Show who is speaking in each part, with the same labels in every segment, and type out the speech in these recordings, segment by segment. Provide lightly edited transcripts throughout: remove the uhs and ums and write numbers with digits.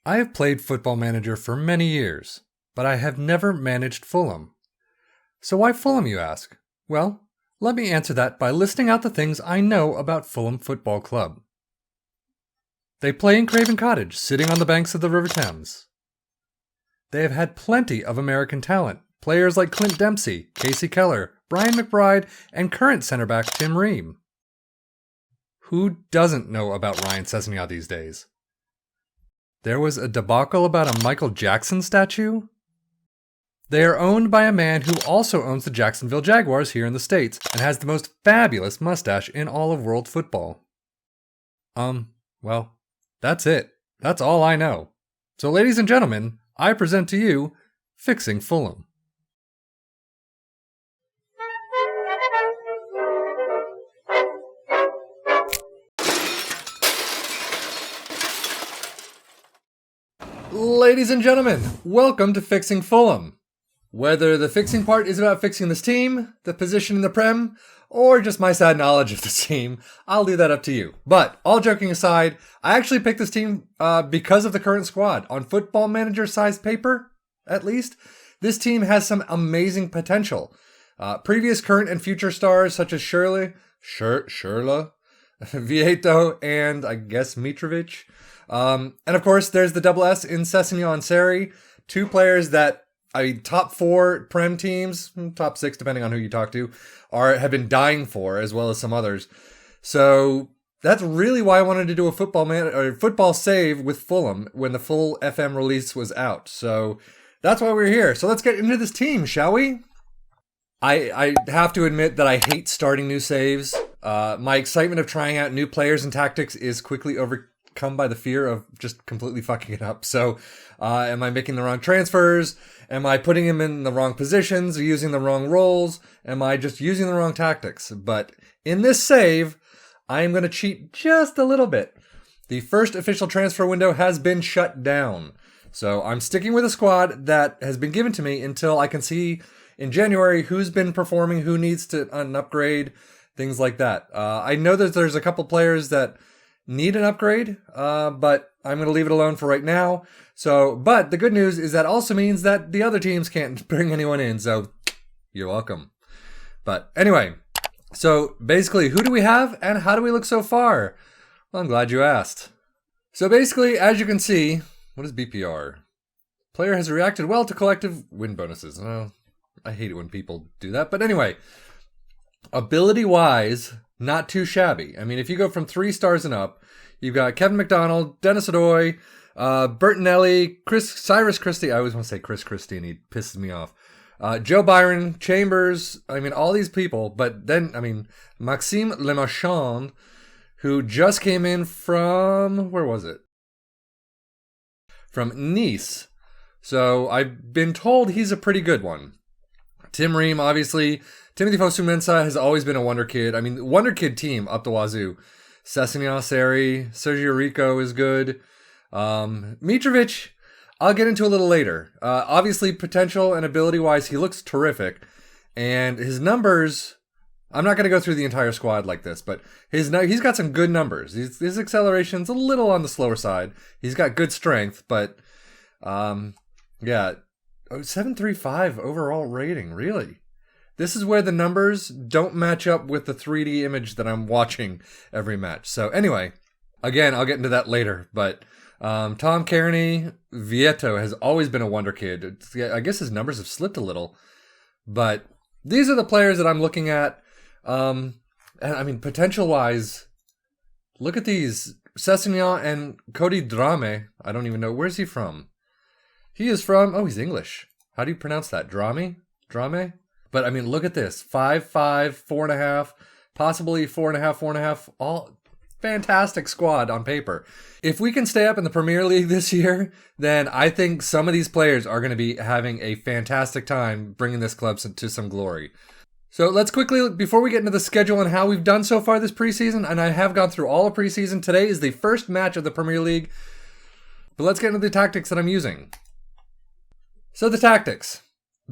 Speaker 1: I have played Football Manager for many years, but I have never managed Fulham. So why Fulham, you ask? Well, let me answer that by listing out the things I know about Fulham Football Club. They play in Craven Cottage, sitting on the banks of the River Thames. They have had plenty of American talent, players like Clint Dempsey, Casey Keller, Brian McBride, and current centre back Tim Ream. Who doesn't know about Ryan Sessegnon these days? There was a debacle about a Michael Jackson statue? They are owned by a man who also owns the Jacksonville Jaguars here in the States and has the most fabulous mustache in all of world football. Well, that's it. That's all I know. So ladies and gentlemen, I present to you Fixing Fulham. Ladies and gentlemen, welcome to Fixing Fulham. Whether the fixing part is about fixing this team, the position in the Prem, or just my sad knowledge of the team, I'll leave that up to you. But all joking aside, I actually picked this team because of the current squad. On Football Manager sized paper, at least, this team has some amazing potential. Previous, current, and future stars such as Shirley, Vieto, and I guess Mitrovic. And of course, there's the double S in Sessegnon and Seri, two players that top 4 Prem teams, top 6 depending on who you talk to, have been dying for, as well as some others. So that's really why I wanted to do a football save with Fulham when the full FM release was out. So that's why we're here. So let's get into this team, shall we? I have to admit that I hate starting new saves. My excitement of trying out new players and tactics is quickly overcome by the fear of just completely fucking it up. So am I making the wrong transfers? Am I putting him in the wrong positions, using the wrong roles? Am I just using the wrong tactics? But in this save, I am going to cheat just a little bit. The first official transfer window has been shut down. So I'm sticking with a squad that has been given to me until I can see in January who's been performing, who needs an upgrade, things like that. I know that there's a couple players that need an upgrade, but I'm going to leave it alone for right now. But the good news is that also means that the other teams can't bring anyone in, so you're welcome. But anyway, so basically, who do we have and how do we look so far? Well, I'm glad you asked. So basically, as you can see, what is BPR? Player has reacted well to collective win bonuses. Well, I hate it when people do that, but anyway, ability-wise, not too shabby. I mean, if you go from 3 stars and up, you've got Kevin McDonald, Dennis Odoi, Bertinelli, Cyrus Christie. I always want to say Chris Christie, and he pisses me off. Joe Byron, Chambers. I mean, all these people. But then, I mean, Maxime Lemarchand, who just came in from, where was it? From Nice. So I've been told he's a pretty good one. Tim Ream, obviously. Timothy Fosu-Mensah has always been a wonder kid. I mean, wonder kid team up the wazoo. Sessegnon, Seri, Sergio Rico is good. Mitrovic, I'll get into a little later. Obviously, potential and ability-wise, he looks terrific. And his numbers, I'm not going to go through the entire squad like this, but he's got some good numbers. His acceleration's a little on the slower side. He's got good strength, but yeah, 735 overall rating, really. This is where the numbers don't match up with the 3D image that I'm watching every match. So anyway, again, I'll get into that later. But Tom Kearney, Vieto has always been a wonder kid. I guess his numbers have slipped a little. But these are the players that I'm looking at. And I mean, potential-wise, look at these. Sessegnon and Cody Drame. I don't even know. Where's he from? He is from, he's English. How do you pronounce that? Drame? But I mean, look at this. 5'5", 4.5, possibly 4.5, 4.5. All fantastic squad on paper. If we can stay up in the Premier League this year, then I think some of these players are going to be having a fantastic time bringing this club to some glory. So let's quickly, before we get into the schedule and how we've done so far this preseason, and I have gone through all of preseason, today is the first match of the Premier League. But let's get into the tactics that I'm using. So the tactics.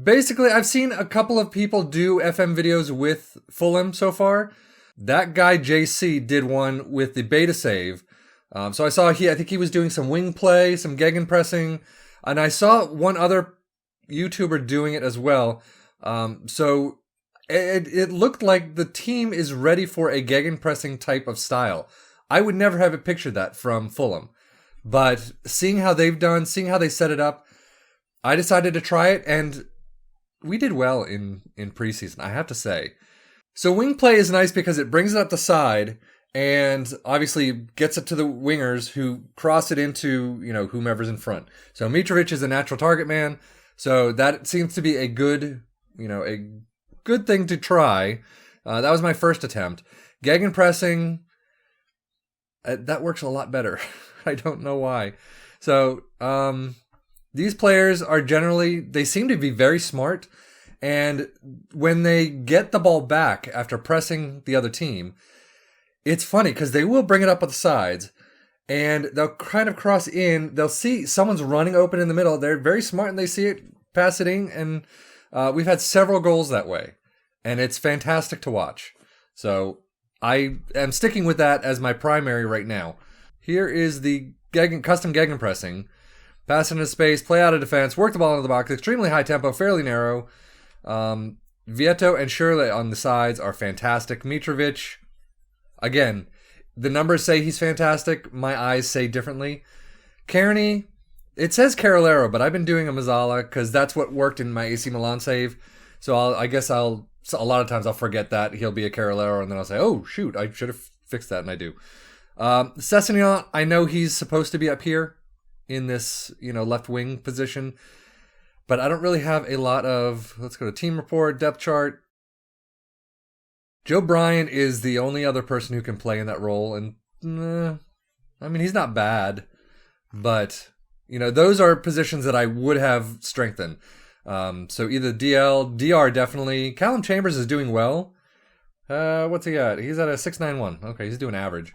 Speaker 1: Basically, I've seen a couple of people do FM videos with Fulham so far. That guy JC did one with the beta save. So I saw I think he was doing some wing play, some gegenpressing, and I saw one other YouTuber doing it as well. So it looked like the team is ready for a gegenpressing type of style. I would never have pictured that from Fulham. But seeing how they've done, seeing how they set it up, I decided to try it, and we did well in preseason, I have to say. So wing play is nice because it brings it up the side, and obviously gets it to the wingers who cross it into, whomever's in front. So Mitrovic is a natural target man, so that seems to be a good thing to try. That was my first attempt. Gegenpressing, that works a lot better. I don't know why. So, these players are they seem to be very smart, and when they get the ball back after pressing the other team, it's funny because they will bring it up at the sides, and they'll kind of cross in, they'll see someone's running open in the middle, they're very smart and they see it, pass it in, and we've had several goals that way, and it's fantastic to watch. So, I am sticking with that as my primary right now. Here is the custom gegenpressing. Pass into space, play out of defense, work the ball into the box, extremely high tempo, fairly narrow. Vieto and Shirley on the sides are fantastic. Mitrovic, again, the numbers say he's fantastic. My eyes say differently. Kearney, it says Carolero, but I've been doing a Mazzala because that's what worked in my AC Milan save. So a lot of times I'll forget that he'll be a Carolero, and then I'll say, oh, shoot, I should have fixed that, and I do. Sefian, I know he's supposed to be up here in this, left wing position, but I don't really have a lot of, let's go to team report, depth chart. Joe Bryan is the only other person who can play in that role, and he's not bad, but, those are positions that I would have strengthened. So either DR definitely. Callum Chambers is doing well. What's he at? He's at a 6.91. Okay, he's doing average.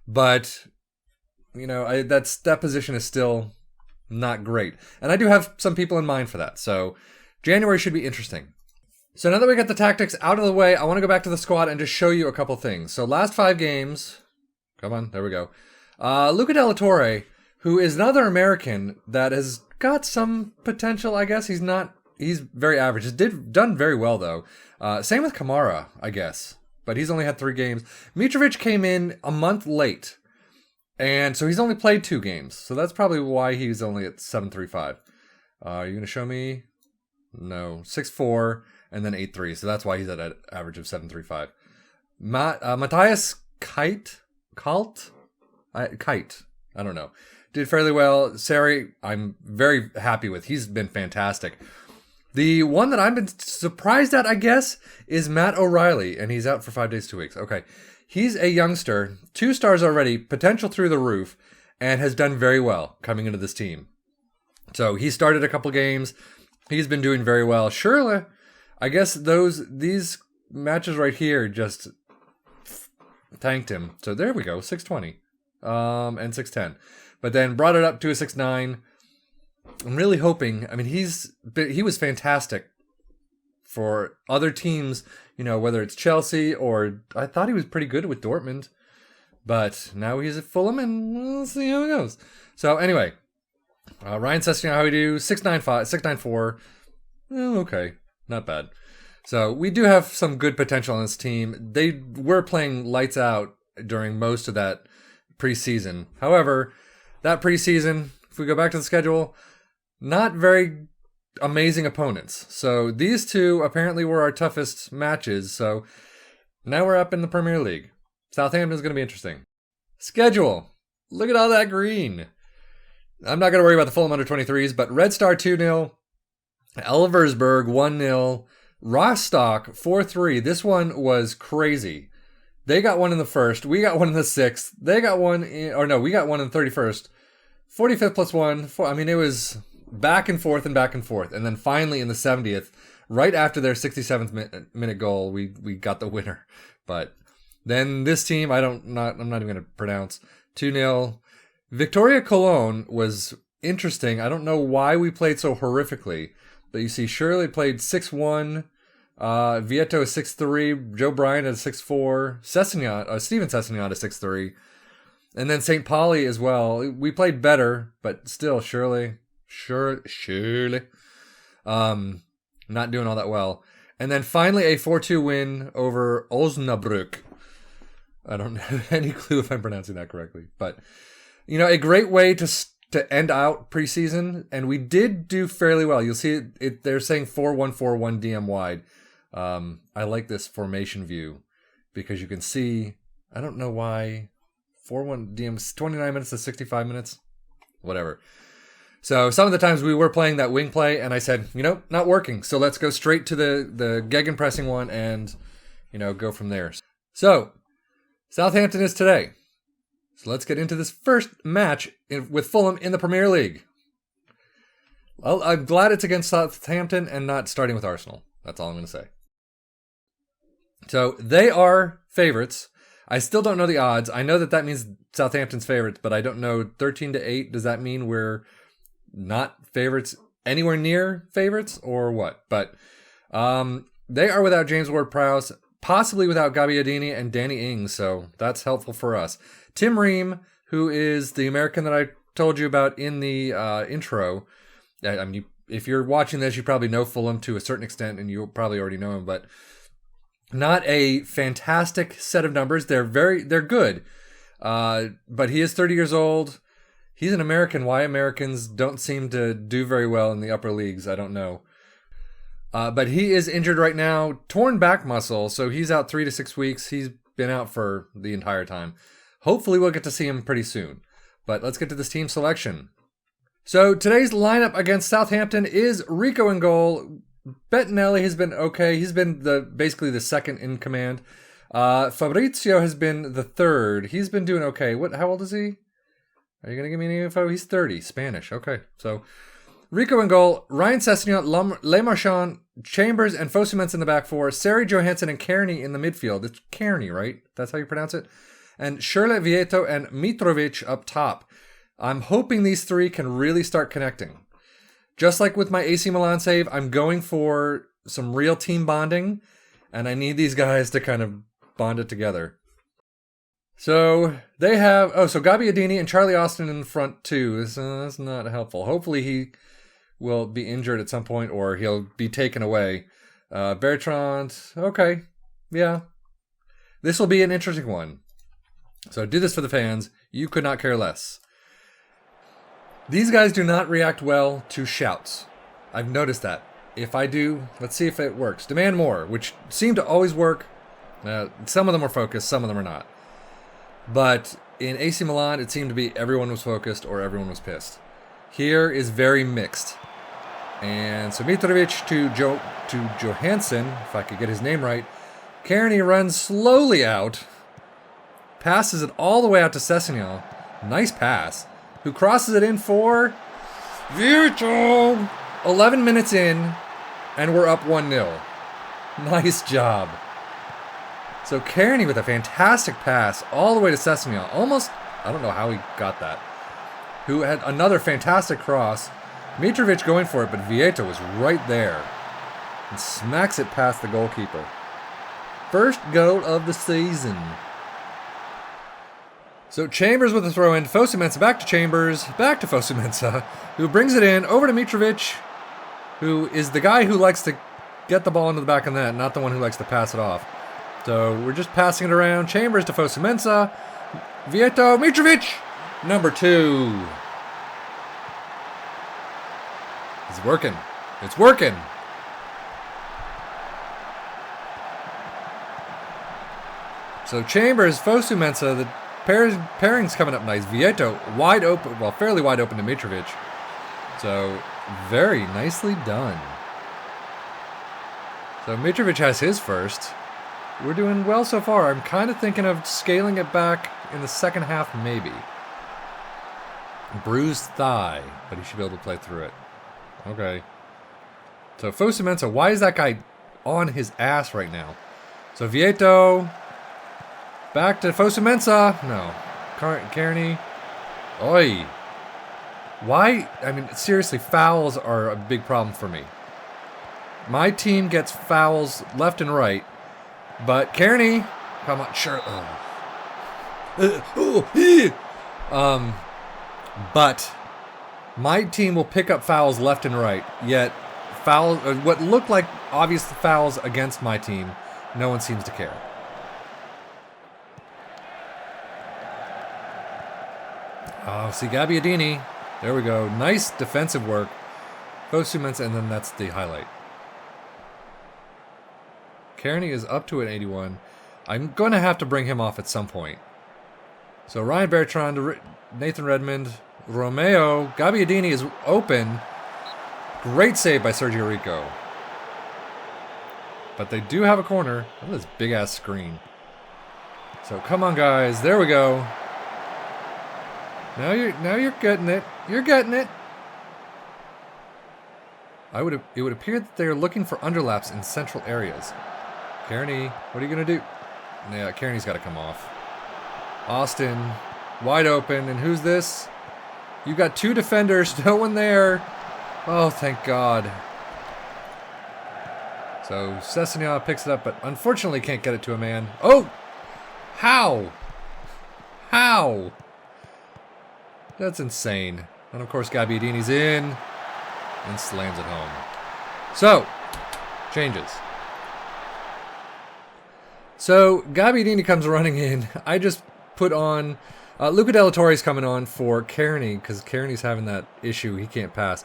Speaker 1: But, that position is still not great. And I do have some people in mind for that. So January should be interesting. So now that we got the tactics out of the way, I want to go back to the squad and just show you a couple things. So last 5 games. Come on, there we go. Luca de la Torre, who is another American that has got some potential, I guess. He's very average. He's done very well, though. Same with Kamara, I guess. But he's only had 3 games. Mitrovic came in a month late. And so he's only played 2 games. So that's probably why he's only at 7.35. Are you going to show me? No. 6.4 and then 8.3. So that's why he's at an average of 7.35. Matthias Kite? I don't know. Did fairly well. Sari, I'm very happy with. He's been fantastic. The one that I've been surprised at, I guess, is Matt O'Reilly, and he's out for 5 days, 2 weeks. Okay. He's a youngster, 2 stars already, potential through the roof, and has done very well coming into this team. So he started a couple games. He's been doing very well. Shirley, I guess these matches right here just tanked him. So there we go, 6.20 and 6.10. But then brought it up to a 6.9. I'm really hoping. He was fantastic for other teams, whether it's Chelsea or I thought he was pretty good with Dortmund. But now he's at Fulham, and we'll see how it goes. So anyway, Ryan Sessegnon, how we do? 6.95, 6.94. Okay, not bad. So we do have some good potential on this team. They were playing lights out during most of that preseason. However, that preseason, if we go back to the schedule, not very amazing opponents. So these 2 apparently were our toughest matches. So now we're up in the Premier League. Southampton's going to be interesting. Schedule. Look at all that green. I'm not going to worry about the Fulham under 23s, but Red Star 2-0, Elversberg 1-0, Rostock 4-3. This one was crazy. They got one in the first. We got one in the 6th. They got one we got one in the 31st. 45th plus 1. It was back and forth. And then finally in the 70th, right after their 67th minute goal, we got the winner. But then this team, I'm not even going to pronounce. 2-0. Victoria Cologne was interesting. I don't know why we played so horrifically. But you see Shirley played 6-1. Vieto is 6-3. Joe Bryan at 6-4. Steven Sessegnon at 6-3. And then St. Pauli as well. We played better, but still, surely. Not doing all that well. And then finally a 4-2 win over Osnabrück. I don't have any clue if I'm pronouncing that correctly. But, a great way to end out preseason. And we did do fairly well. You'll see it they're saying 4-1-4-1 DM wide. I like this formation view because you can see, I don't know why, 4-1 DM, 29 minutes to 65 minutes. Whatever. So some of the times we were playing that wing play, and I said, not working. So let's go straight to the gegenpressing one and, go from there. So Southampton is today. So let's get into this first match with Fulham in the Premier League. Well, I'm glad it's against Southampton and not starting with Arsenal. That's all I'm going to say. So they are favorites. I still don't know the odds. I know that means Southampton's favorites, but I don't know 13-8. Does that mean we're not favorites anywhere near favorites or what? But they are without James Ward-Prowse, possibly without Gabbiadini and Danny Ings, so that's helpful for us. Tim Ream, who is the American that I told you about in the intro. I mean, if you're watching this, you probably know Fulham to a certain extent, and you probably already know him, but not a fantastic set of numbers. They're good, but he is 30 years old. He's an American. Why Americans don't seem to do very well in the upper leagues, I don't know. But he is injured right now, torn back muscle, so he's out 3 to 6 weeks. He's been out for the entire time. Hopefully we'll get to see him pretty soon. But let's get to this team selection. So today's lineup against Southampton is Rico in goal. Bettinelli has been okay. He's been basically the second in command. Fabrizio has been the third. He's been doing okay. How old is he? Are you going to give me any info? He's 30, Spanish. Okay, so Rico in goal, Ryan Sessegnon, Le Marchand, Chambers, and Fosu-Mensah in the back four, Sari Johansson and Kearney in the midfield. It's Kearney, right? That's how you pronounce it? And Shirley Vieto and Mitrovic up top. I'm hoping these three can really start connecting. Just like with my AC Milan save, I'm going for some real team bonding, and I need these guys to kind of bond it together. So they have, Gabbiadini and Charlie Austin in the front too. That's not helpful. Hopefully he will be injured at some point or he'll be taken away. Bertrand, okay, yeah. This will be an interesting one. So do this for the fans. You could not care less. These guys do not react well to shouts. I've noticed that. If I do, let's see if it works. Demand more, which seem to always work. Some of them are focused, some of them are not. But in AC Milan, it seemed to be everyone was focused or everyone was pissed. Here is very mixed. And so Mitrovic to Johansson, if I could get his name right. Kearney runs slowly out. Passes it all the way out to Sessegnon. Nice pass. Who crosses it in for Vieto. 11 minutes in, and we're up 1-0. Nice job. So Kearney with a fantastic pass all the way to Sessegnon. Almost, I don't know how he got that. Who had another fantastic cross. Mitrovic going for it, but Vieto was right there. And smacks it past the goalkeeper. First goal of the season. So Chambers with a throw in. Fosu-Mensah back to Chambers. Back to Fosu-Mensah. Who brings it in over to Mitrovic. Who is the guy who likes to get the ball into the back of the net. Not the one who likes to pass it off. So we're just passing it around. Chambers to Fosu-Mensah. Vieto. Mitrovic. Number 2. It's working. It's working. So Chambers, Fosu-Mensah, the pairing's coming up nice. Vieto wide open, well, fairly wide open to Mitrovic. So very nicely done. So Mitrovic has his first. We're doing well so far. I'm kind of thinking of scaling it back in the second half, maybe. Bruised thigh, but he should be able to play through it. Okay. So Fosu-Mensah, why is that guy on his ass right now? So Vieto, back to Fosu-Mensah. No. Kearney. Oi. Why? I mean, seriously, fouls are a big problem for me. My team gets fouls left and right. But Kearney, come on, sure. But my team will pick up fouls left and right, yet what looked like obvious fouls against my team, no one seems to care. Oh, see Gabbiadini. There we go. Nice defensive work. Both 2 minutes, and then that's the highlight. Kearney is up to an 81. I'm going to have to bring him off at some point. So Ryan Bertrand to Nathan Redmond. Romeo. Gabbiadini is open. Great save by Sergio Rico. But they do have a corner. Look at this big-ass screen. So come on, guys. There we go. Now you're getting it. You're getting it. It would appear that they are looking for underlaps in central areas. Kearney, what are you going to do? Yeah, Kearney's got to come off. Austin, wide open. And who's this? You got 2 defenders. No one there. Oh, thank God. So Sessegnon picks it up, but unfortunately can't get it to a man. Oh! How? How? That's insane. And of course Gabbiadini's in and slams it home. So, changes. So Gabbiadini comes running in. I just put on Luca Della Torre's coming on for Kearney because Kearney's having that issue. He can't pass.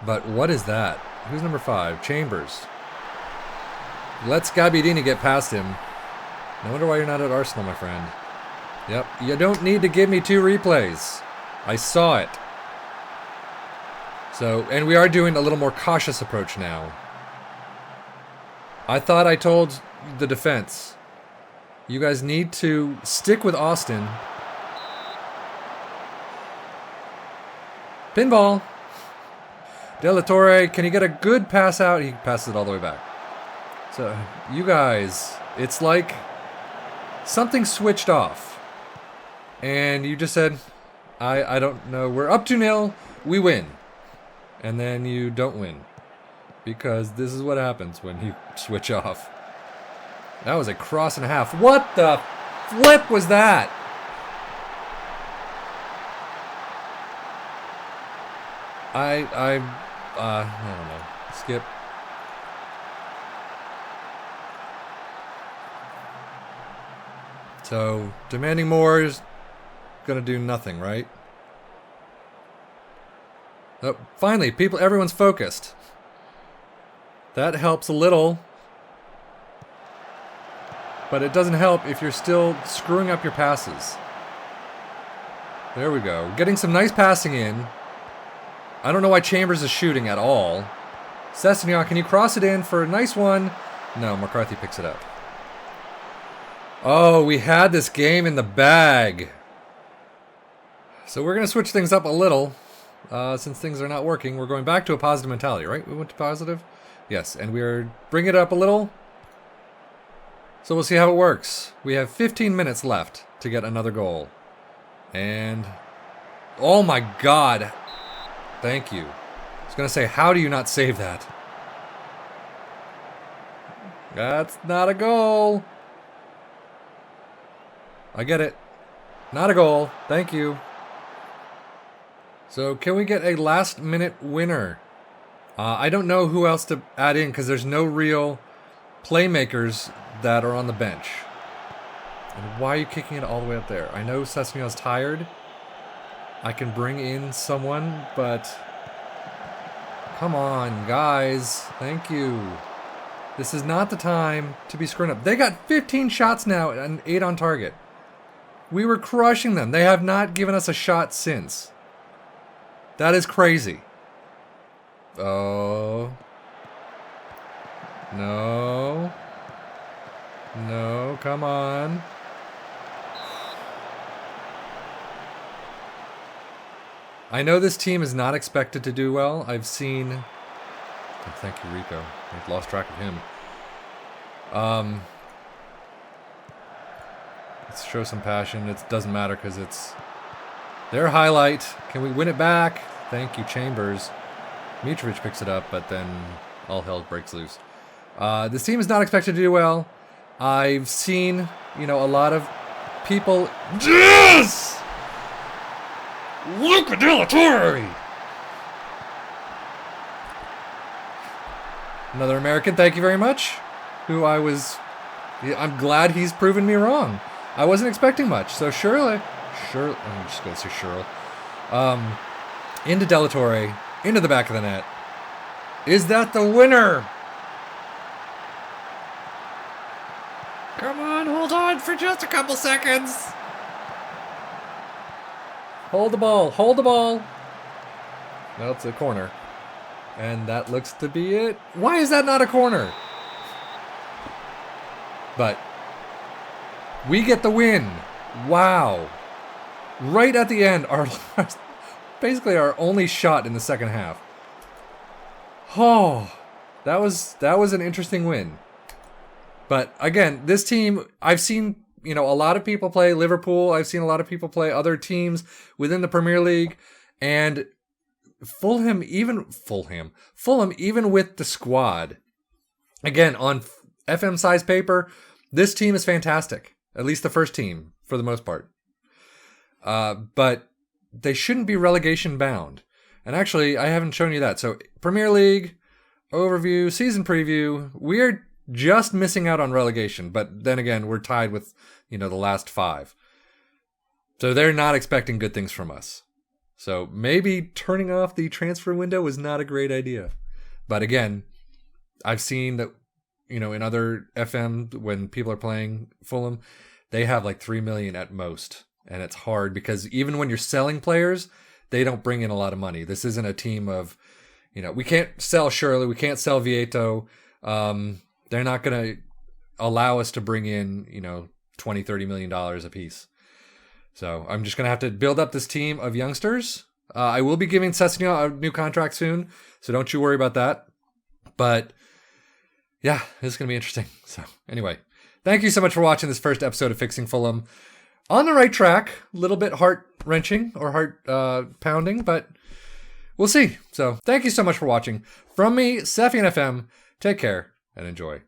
Speaker 1: But what is that? Who's number 5? Chambers. Let's Gabbiadini get past him. No wonder why you're not at Arsenal, my friend. Yep, you don't need to give me 2 replays. I saw it. So, and we are doing a little more cautious approach now. I thought I told the defense, you guys need to stick with Austin. Pinball. Della Torre, can he get a good pass out? He passes it all the way back. So, you guys, it's like something switched off. And you just said, I don't know, we're up 2-0, we win. And then you don't win. Because this is what happens when you switch off. That was a cross and a half. What the flip was that? I don't know. Skip. So, demanding more is gonna do nothing, right? Oh, finally, everyone's focused. That helps a little. But it doesn't help if you're still screwing up your passes. There we go. Getting some nice passing in. I don't know why Chambers is shooting at all. Sessegnon, can you cross it in for a nice one? No, McCarthy picks it up. Oh, we had this game in the bag. So we're going to switch things up a little. Since things are not working, we're going back to a positive mentality, right? We went to positive? Yes, and we're bringing it up a little. So we'll see how it works. We have 15 minutes left to get another goal. And... oh my God! Thank you. I was going to say, how do you not save that? That's not a goal. I get it. Not a goal. Thank you. So can we get a last-minute winner? I don't know who else to add in because there's no real playmakers that are on the bench. And why are you kicking it all the way up there? I know Sessegnon's tired. I can bring in someone, but... come on, guys. Thank you. This is not the time to be screwing up. They got 15 shots now and 8 on target. We were crushing them. They have not given us a shot since. That is crazy. Oh. No. No, come on. I know this team is not expected to do well. I've seen... oh, thank you, Rico. I've lost track of him. Let's show some passion. It doesn't matter because it's their highlight. Can we win it back? Thank you, Chambers. Mitrovic picks it up, but then all hell breaks loose. This team is not expected to do well. I've seen, a lot of people. Yes! Luca De La Torre! Another American, thank you very much. I'm glad he's proven me wrong. I wasn't expecting much. So Shirley, I'm just going to say Shirley. Into De La Torre, into the back of the net. Is that the winner? Come on, hold on for just a couple seconds. Hold the ball, hold the ball. No, it's a corner. And that looks to be it. Why is that not a corner? But we get the win. Wow. Right at the end, basically our only shot in the second half. Oh, that was an interesting win. But again, this team, I've seen, a lot of people play Liverpool. I've seen a lot of people play other teams within the Premier League, and Fulham, even with the squad, again, on FM size paper, this team is fantastic. At least the first team, for the most part. But they shouldn't be relegation bound. And actually, I haven't shown you that. So, Premier League, overview, season preview, we're just missing out on relegation. But then again, we're tied with, the last 5. So they're not expecting good things from us. So maybe turning off the transfer window was not a great idea. But again, I've seen that, in other FM, when people are playing Fulham, they have like 3 million at most. And it's hard because even when you're selling players, they don't bring in a lot of money. This isn't a team of, we can't sell Shirley, we can't sell Vieto. They're not going to allow us to bring in, $20-30 million a piece. So I'm just going to have to build up this team of youngsters. I will be giving Sefian a new contract soon, so don't you worry about that. But yeah, this is going to be interesting. So anyway, thank you so much for watching this first episode of Fixing Fulham. On the right track, a little bit heart-wrenching or heart-pounding, but we'll see. So thank you so much for watching. From me, Sefian FM, take care and enjoy.